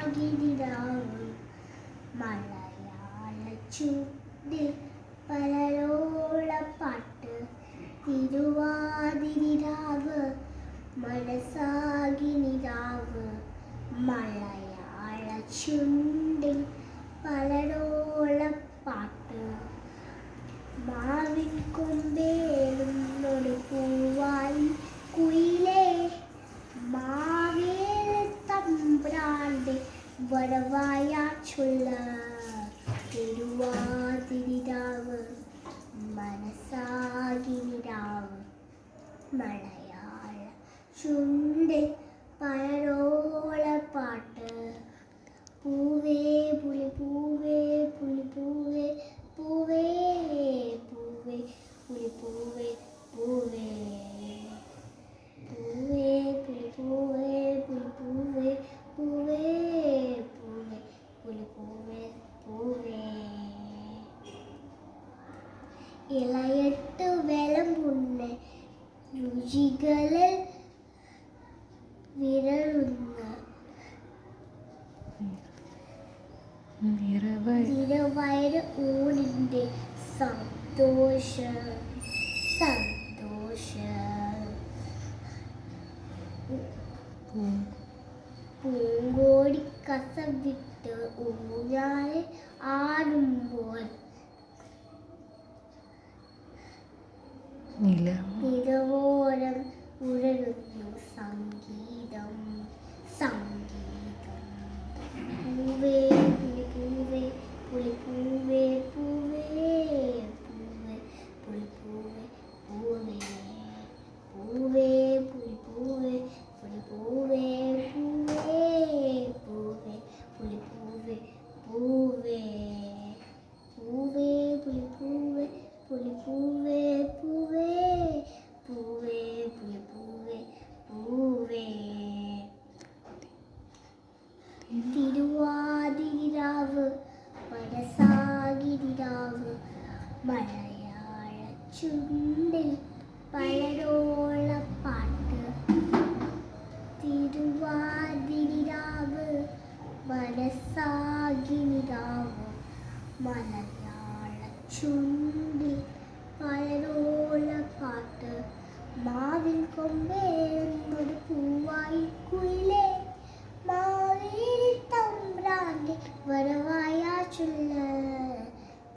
മനസ്സാകിനിരാവ് മലയാള ചുണ്ടിൽ പലരോളപ്പാട്ട് തിരുവാതിരാവ് മനസ്സാകിനിരാവ് മലയാള ചുണ്ടിൽ പലരോളപ്പാട്ട് മാവിൻ കൊമ്പേറുന്നൊരു പൂവായി കുയിലേ മാവേല തമ്പ്രാന്റെ വരവായ ചൊല്ല തിരുവാതിരാവ് മനസ്സാകിനിരാവ് മലയാള ചുണ്ടിൽ പലരോളപ്പാട്ട് പൂവേ പുലി പൂവേ പുലി പൂവേ പൂവേ പൂവേ പുലി പൂവേ പൂവേ പൂവേ പുലി പൂവേ പുലി പൂവേ പൂവേ പൂവേ പുലി പൂവേ പൂവേ ഇളയിട്ട് വിളമ്പുന്ന രുചികളിൽ വിരളുന്ന നിറവയറ് ഊരിൻ്റെ സന്തോഷം പൂങ്കോടി കസവിട്ട് ഊഞ്ഞാലിൽ ആടുമ്പോൾ നിലവോരം ഉഴലുന്നു സംഗീതം പൂവേ പുലി പൂവേ പുലി പൂവേ പൂവേ പൂവേ പുലി പൂവേ പൂവേ പൂവേ പുലി പൂവേ പുലി പൂവേ പൂവേ പൂവേ പുലി പൂവേ പൂവേ പൂവേ പുലി പൂവേ പുലി പൂവേ പൂവേ പൂവേ പുലി പൂവേ പൂവേ തിരുവാതിരാവ് മനസ്സാകിനിരാവ് മലയാള ചുണ്ടിൽ പലരോളപ്പാട്ട് തിരുവാതിരാവ് മനസ്സാകിനിരാവ് മലയാള ചുണ്ടിൽ പലരോളപ്പാട്ട് മാവിൻ കൊമ്പേറുന്നൊരു പൂവായി കുയിലേ മാവേലി തമ്പ്രാന്റെ വരവായ ചൊല്ല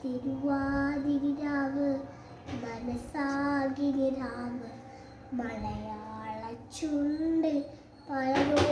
തിരുവാതിരാവ് മനസ്സാകിനിരാവ് മലയാള ചുണ്ടിൽ പലരോ